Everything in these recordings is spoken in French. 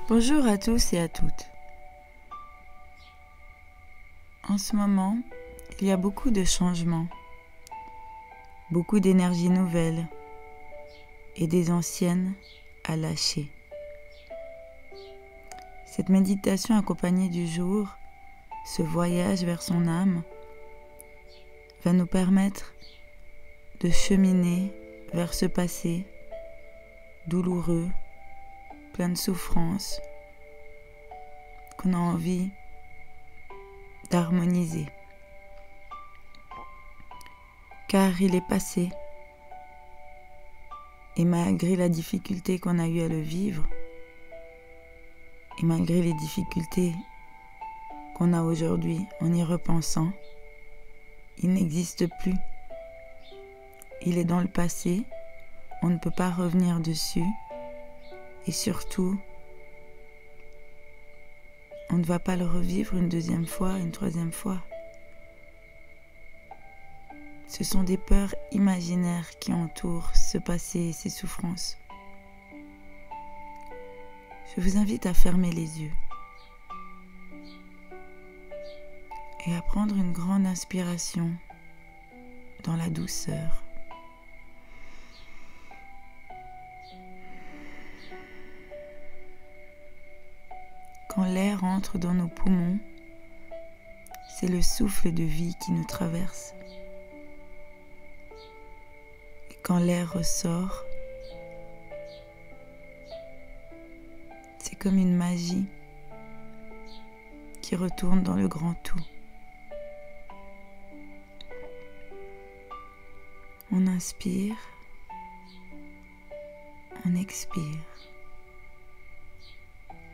Bonjour à tous et à toutes. En ce moment, il y a beaucoup de changements, beaucoup d'énergies nouvelles et des anciennes à lâcher. Cette méditation accompagnée du jour, ce voyage vers son âme, va nous permettre de cheminer vers ce passé douloureux, plein de souffrance, qu'on a envie d'harmoniser. Car il est passé, et malgré la difficulté qu'on a eu à le vivre, et malgré les difficultés qu'on a aujourd'hui en y repensant, il n'existe plus. Il est dans le passé, on ne peut pas revenir dessus, et surtout, on ne va pas le revivre une deuxième fois, une troisième fois. Ce sont des peurs imaginaires qui entourent ce passé et ces souffrances. Je vous invite à fermer les yeux et à prendre une grande inspiration dans la douceur. Quand l'air entre dans nos poumons, c'est le souffle de vie qui nous traverse. Et quand l'air ressort, c'est comme une magie qui retourne dans le grand tout. On inspire, on expire,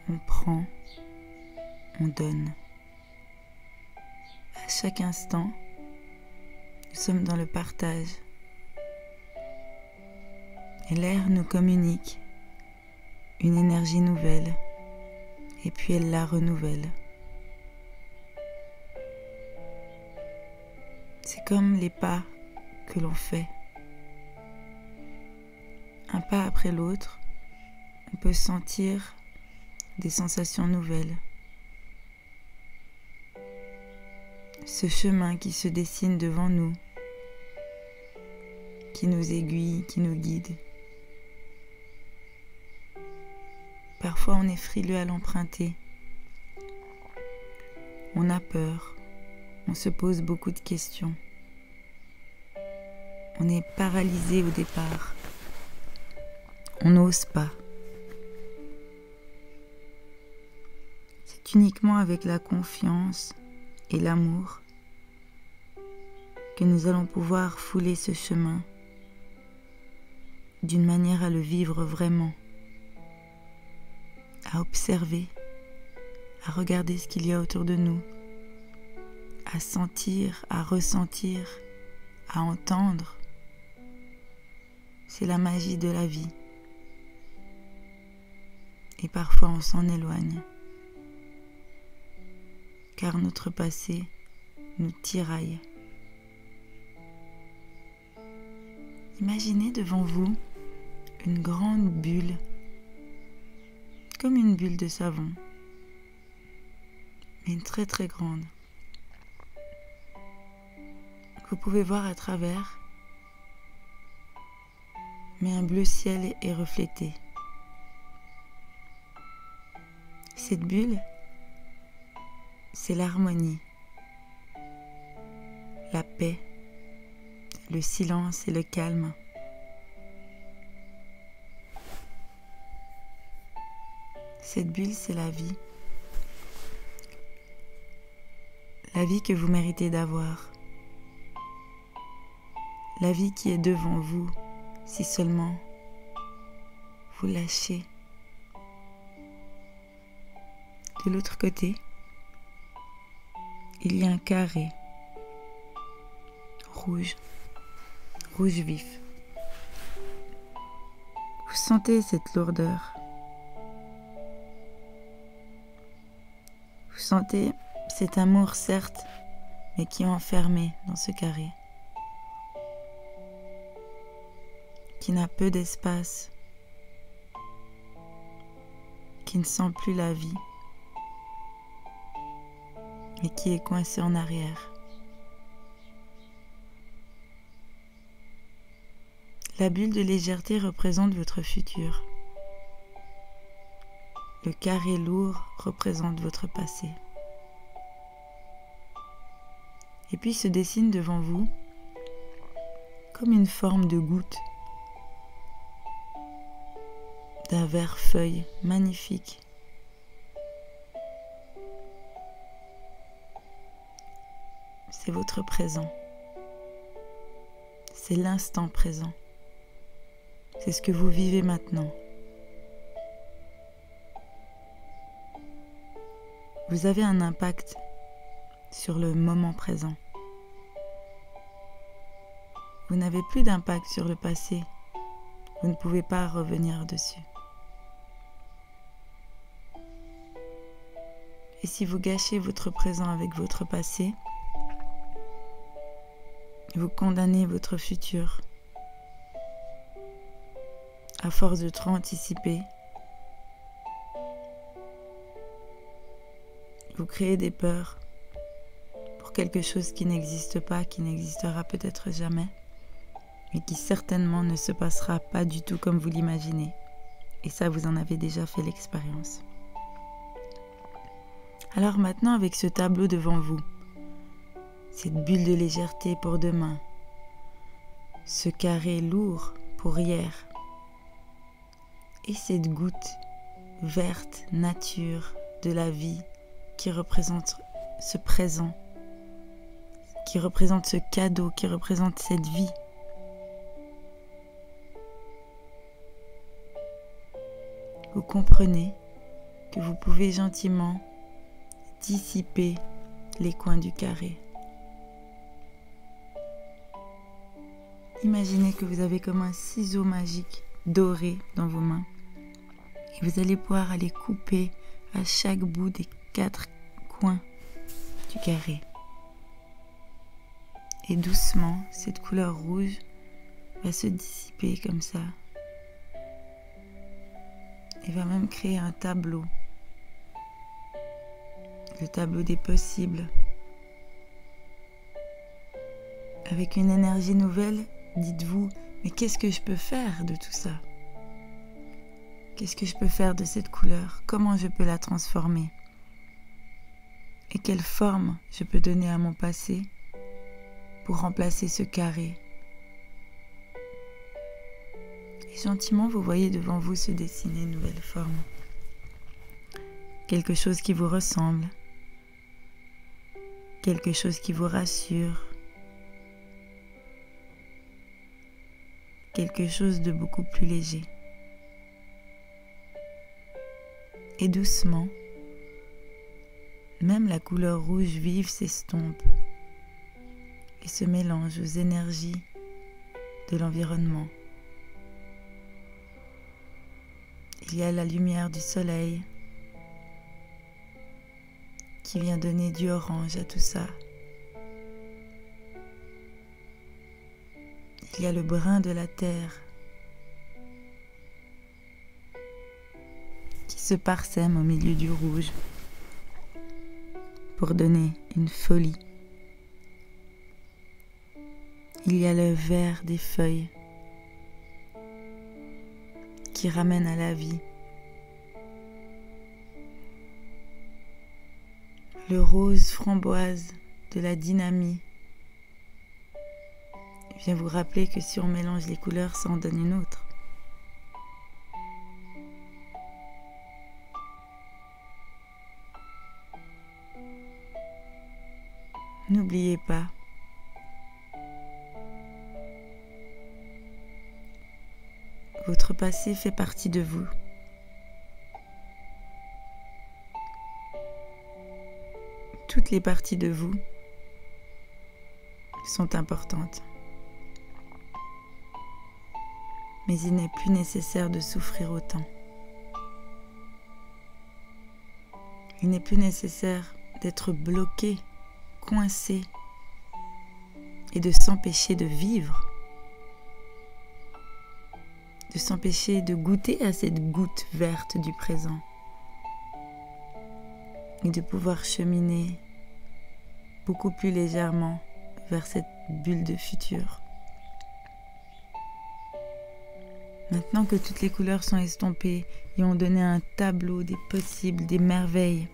on prend, on donne. À chaque instant, nous sommes dans le partage. Et l'air nous communique une énergie nouvelle, et puis elle la renouvelle. C'est comme les pas que l'on fait. Un pas après l'autre, on peut sentir des sensations nouvelles. Ce chemin qui se dessine devant nous, qui nous aiguille, qui nous guide. Parfois on est frileux à l'emprunter. On a peur, on se pose beaucoup de questions. On est paralysé au départ. On n'ose pas. C'est uniquement avec la confiance et l'amour que nous allons pouvoir fouler ce chemin d'une manière à le vivre vraiment, à observer, à regarder ce qu'il y a autour de nous, à sentir, à ressentir, à entendre. C'est la magie de la vie. Et parfois on s'en éloigne, car notre passé nous tiraille. Imaginez devant vous une grande bulle, comme une bulle de savon, mais une très très grande. Vous pouvez voir à travers, mais un bleu ciel est reflété. Cette bulle, c'est l'harmonie, la paix, le silence et le calme. Cette bulle, c'est la vie que vous méritez d'avoir, la vie qui est devant vous, si seulement vous lâchez. De l'autre côté, il y a un carré rouge vif. Vous sentez cette lourdeur. Vous sentez cet amour, certes, mais qui est enfermé dans ce carré, qui n'a peu d'espace, qui ne sent plus la vie, mais qui est coincé en arrière. La bulle de légèreté représente votre futur. Le carré lourd représente votre passé. Et puis se dessine devant vous comme une forme de goutte d'un vert feuille magnifique. C'est votre présent. C'est l'instant présent. C'est ce que vous vivez maintenant. Vous avez un impact sur le moment présent. Vous n'avez plus d'impact sur le passé. Vous ne pouvez pas revenir dessus. Et si vous gâchez votre présent avec votre passé, vous condamnez votre futur. À force de trop anticiper, vous créez des peurs pour quelque chose qui n'existe pas, qui n'existera peut-être jamais, mais qui certainement ne se passera pas du tout comme vous l'imaginez. Et ça, vous en avez déjà fait l'expérience. Alors maintenant, avec ce tableau devant vous, cette bulle de légèreté pour demain, ce carré lourd pour hier, et cette goutte verte nature de la vie qui représente ce présent, qui représente ce cadeau, qui représente cette vie. Vous comprenez que vous pouvez gentiment dissiper les coins du carré. Imaginez que vous avez comme un ciseau magique doré dans vos mains. Et vous allez pouvoir aller couper à chaque bout des 4 coins du carré. Et doucement, cette couleur rouge va se dissiper comme ça. Et va même créer un tableau. Le tableau des possibles. Avec une énergie nouvelle, dites-vous, mais qu'est-ce que je peux faire de tout ça ? Qu'est-ce que je peux faire de cette couleur ? Comment je peux la transformer ? Et quelle forme je peux donner à mon passé pour remplacer ce carré ? Et gentiment, vous voyez devant vous se dessiner une nouvelle forme. Quelque chose qui vous ressemble. Quelque chose qui vous rassure. Quelque chose de beaucoup plus léger. Et doucement, même la couleur rouge vive s'estompe et se mélange aux énergies de l'environnement. Il y a la lumière du soleil qui vient donner du orange à tout ça. Il y a le brun de la terre qui se parsème au milieu du rouge pour donner une folie. Il y a le vert des feuilles qui ramène à la vie. Le rose framboise de la dynamie vient vous rappeler que si on mélange les couleurs, ça en donne une autre. N'oubliez pas, votre passé fait partie de vous. Toutes les parties de vous sont importantes. Mais il n'est plus nécessaire de souffrir autant. Il n'est plus nécessaire d'être bloqué, coincé et de s'empêcher de vivre, de s'empêcher de goûter à cette goutte verte du présent, et de pouvoir cheminer beaucoup plus légèrement vers cette bulle de futur. Maintenant que toutes les couleurs sont estompées et ont donné un tableau des possibles, des merveilles,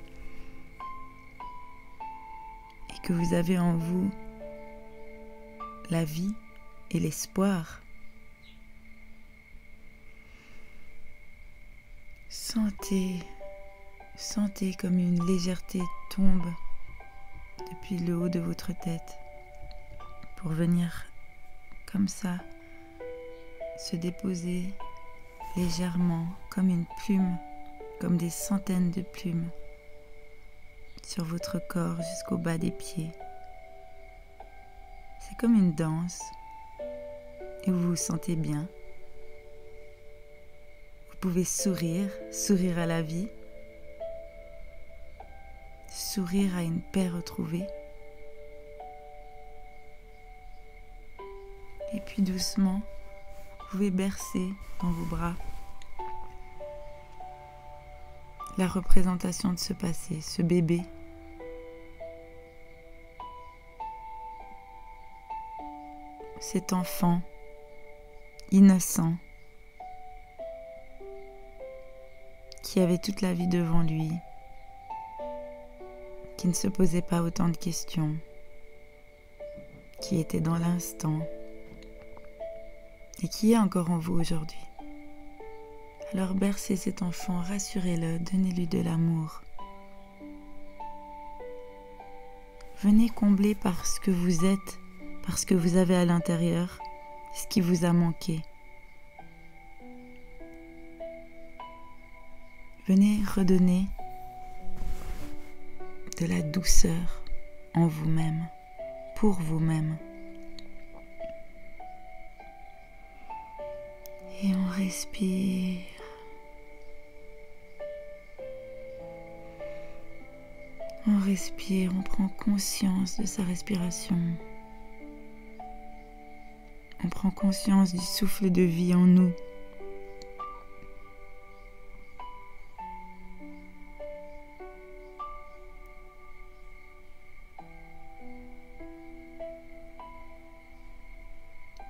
et que vous avez en vous la vie et l'espoir, sentez comme une légèreté tombe depuis le haut de votre tête pour venir comme ça se déposer légèrement comme une plume, comme des centaines de plumes sur votre corps jusqu'au bas des pieds. C'est comme une danse et vous vous sentez bien. Vous pouvez sourire à la vie, sourire à une paix retrouvée. Et puis doucement, vous pouvez bercer dans vos bras la représentation de ce passé, ce bébé. Cet enfant innocent qui avait toute la vie devant lui, qui ne se posait pas autant de questions, qui était dans l'instant et qui est encore en vous aujourd'hui. Alors bercez cet enfant, rassurez-le, donnez-lui de l'amour. Venez combler par ce que vous êtes, par ce que vous avez à l'intérieur, ce qui vous a manqué. Venez redonner de la douceur en vous-même, pour vous-même. Et on respire. On respire, on prend conscience de sa respiration. On prend conscience du souffle de vie en nous.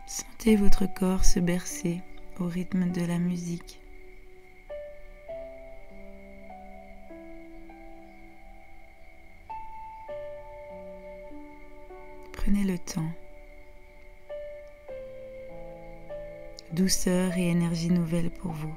Sentez votre corps se bercer au rythme de la musique. Prenez le temps. Douceur et énergie nouvelle pour vous.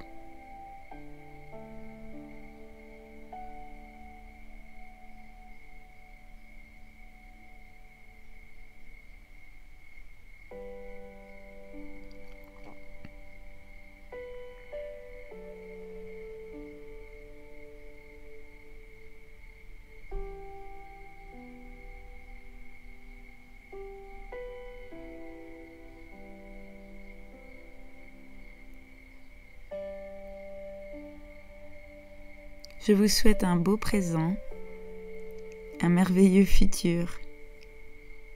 Je vous souhaite un beau présent, un merveilleux futur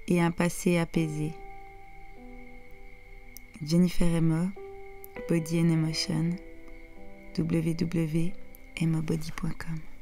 et un passé apaisé. Jennifer Emo, Body and Emotion, www.emobody.com